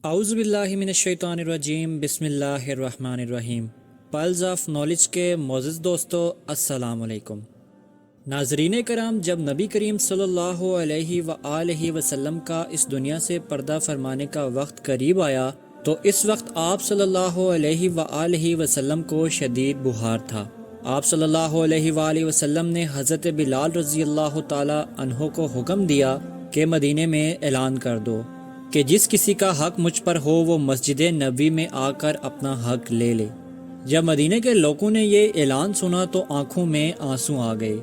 اعوذ باللہ من الشیطان الرجیم، بسم اللہ الرحمن الرحیم۔ پلز آف نالج کے معزز دوستو، السلام علیکم۔ ناظرین کرام، جب نبی کریم صلی اللہ علیہ وآلہ وسلم کا اس دنیا سے پردہ فرمانے کا وقت قریب آیا تو اس وقت آپ صلی اللہ علیہ وآلہ وسلم کو شدید بخار تھا۔ آپ صلی اللہ علیہ وآلہ وسلم نے حضرت بلال رضی اللہ تعالی عنہ کو حکم دیا کہ مدینے میں اعلان کر دو کہ جس کسی کا حق مجھ پر ہو وہ مسجد نبوی میں آ کر اپنا حق لے لے۔ جب مدینہ کے لوگوں نے یہ اعلان سنا تو آنکھوں میں آنسو آ گئے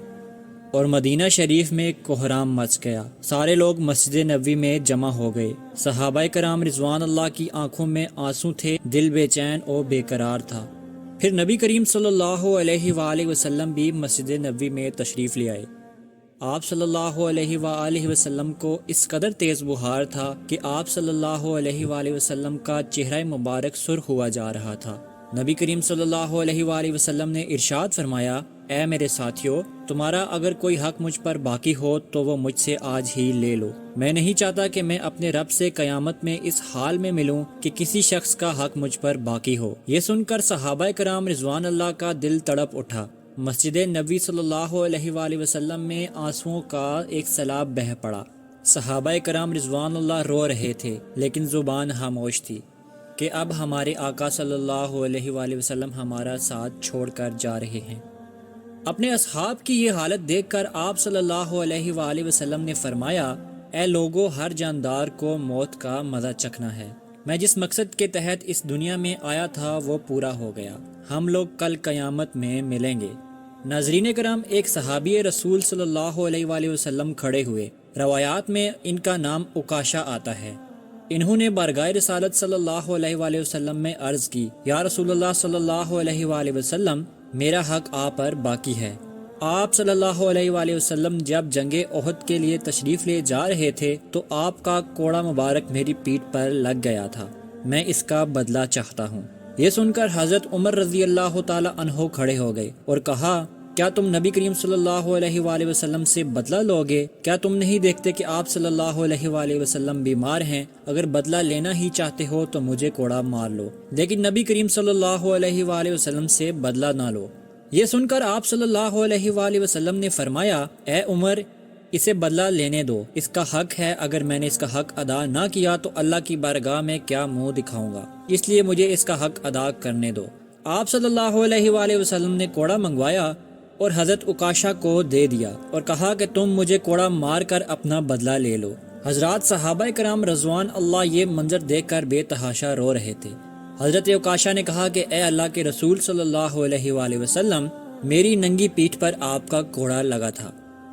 اور مدینہ شریف میں کوہرام مچ گیا۔ سارے لوگ مسجد نبوی میں جمع ہو گئے۔ صحابہ کرام رضوان اللہ کی آنکھوں میں آنسو تھے، دل بے چین اور بے قرار تھا۔ پھر نبی کریم صلی اللہ علیہ وآلہ وسلم بھی مسجد نبوی میں تشریف لے آئے۔ آپ صلی اللہ علیہ وآلہ وسلم کو اس قدر تیز بخار تھا کہ آپ صلی اللہ علیہ وآلہ وسلم کا چہرہ مبارک سرخ ہوا جا رہا تھا۔ نبی کریم صلی اللہ علیہ وآلہ وسلم نے ارشاد فرمایا، اے میرے ساتھیو، تمہارا اگر کوئی حق مجھ پر باقی ہو تو وہ مجھ سے آج ہی لے لو۔ میں نہیں چاہتا کہ میں اپنے رب سے قیامت میں اس حال میں ملوں کہ کسی شخص کا حق مجھ پر باقی ہو۔ یہ سن کر صحابہ کرام رضوان اللہ کا دل تڑپ اٹھا۔ مسجد نبوی صلی اللہ علیہ وآلہ وسلم میں آنسوؤں کا ایک سیلاب بہہ پڑا۔ صحابہ کرام رضوان اللہ رو رہے تھے لیکن زبان خاموش تھی کہ اب ہمارے آقا صلی اللہ علیہ وآلہ وسلم ہمارا ساتھ چھوڑ کر جا رہے ہیں۔ اپنے اصحاب کی یہ حالت دیکھ کر آپ صلی اللہ علیہ وآلہ وسلم نے فرمایا، اے لوگو، ہر جاندار کو موت کا مزہ چکھنا ہے۔ میں جس مقصد کے تحت اس دنیا میں آیا تھا وہ پورا ہو گیا۔ ہم لوگ کل قیامت میں ملیں گے۔ ناظرین کرام، ایک صحابی رسول صلی اللہ علیہ وآلہ وسلم کھڑے ہوئے۔ روایات میں ان کا نام عکاشہ آتا ہے۔ انہوں نے بارگاہ رسالت صلی اللہ علیہ وآلہ وسلم میں عرض کی، یا رسول اللہ صلی اللہ علیہ وآلہ وسلم، میرا حق آپ پر باقی ہے۔ آپ صلی اللہ علیہ وآلہ وسلم جب جنگ احد کے لیے تشریف لے جا رہے تھے تو آپ کا کوڑا مبارک میری پیٹھ پر لگ گیا تھا، میں اس کا بدلہ چاہتا ہوں۔ یہ سن کر حضرت عمر رضی اللہ تعالی عنہ کھڑے ہو گئے اور کہا، کیا تم نبی کریم صلی اللہ علیہ وآلہ وسلم سے بدلہ لوگے؟ کیا تم نہیں دیکھتے کہ آپ صلی اللہ علیہ وآلہ وسلم بیمار ہیں؟ اگر بدلہ لینا ہی چاہتے ہو تو مجھے کوڑا مار لو، لیکن نبی کریم صلی اللہ علیہ وآلہ وسلم سے بدلہ نہ لو۔ یہ سن کر آپ صلی اللہ علیہ وآلہ وسلم نے فرمایا، اے عمر، اسے بدلہ لینے دو، اس کا حق ہے۔ اگر میں نے اس کا حق ادا نہ کیا تو اللہ کی بارگاہ میں کیا منہ دکھاؤں گا، اس لیے مجھے اس کا حق ادا کرنے دو۔ آپ صلی اللہ علیہ وآلہ وسلم نے کوڑا منگوایا اور حضرت عکاشہ کو دے دیا اور کہا کہ تم مجھے کوڑا مار کر اپنا بدلہ لے لو۔ حضرات صحابہ کرام رضوان اللہ یہ منظر دیکھ کر بے تحاشا رو رہے تھے۔ حضرت عکاشہ نے کہا کہ اے اللہ کے رسول صلی اللہ علیہ وآلہ وسلم، میری ننگی پیٹھ پر آپ کا کوڑا لگا تھا۔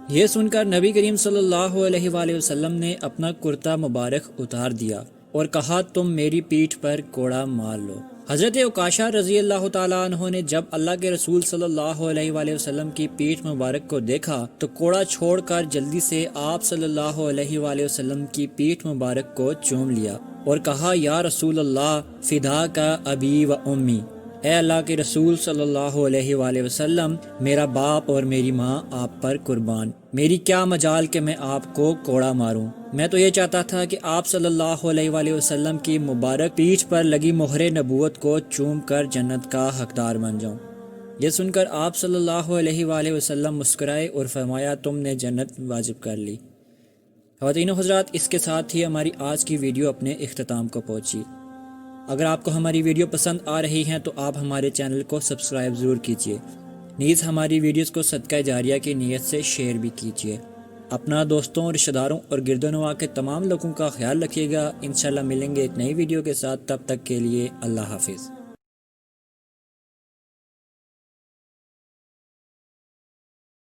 یہ سن کر نبی کریم صلی اللہ علیہ وآلہ وسلم نے اپنا کرتا مبارک اتار دیا اور کہا، تم میری پیٹھ پر کوڑا مار لو۔ حضرت عکاشہ رضی اللہ تعالیٰ عنہ نے جب اللہ کے رسول صلی اللہ علیہ وآلہ وسلم کی پیٹھ مبارک کو دیکھا تو کوڑا چھوڑ کر جلدی سے آپ صلی اللہ علیہ وآلہ وسلم کی پیٹھ مبارک کو چوم لیا اور کہا، یا رسول اللہ، فدا کا ابی و امی، اے اللہ کے رسول صلی اللہ علیہ وآلہ وسلم، میرا باپ اور میری ماں آپ پر قربان، میری کیا مجال کہ میں آپ کو کوڑا ماروں۔ میں تو یہ چاہتا تھا کہ آپ صلی اللہ علیہ وآلہ وسلم کی مبارک پیٹھ پر لگی مہر نبوت کو چوم کر جنت کا حقدار بن جاؤں۔ یہ سن کر آپ صلی اللہ علیہ وآلہ وسلم مسکرائے اور فرمایا، تم نے جنت واجب کر لی۔ خواتین و حضرات، اس کے ساتھ ہی ہماری آج کی ویڈیو اپنے اختتام کو پہنچی۔ اگر آپ کو ہماری ویڈیو پسند آ رہی ہیں تو آپ ہمارے چینل کو سبسکرائب ضرور کیجیے، نیز ہماری ویڈیوز کو صدقہ جاریہ کی نیت سے شیئر بھی کیجیے۔ اپنا دوستوں، رشتہ داروں اور گرد و نواح کے تمام لوگوں کا خیال رکھیے گا۔ انشاءاللہ ملیں گے ایک نئی ویڈیو کے ساتھ، تب تک کے لیے اللہ حافظ۔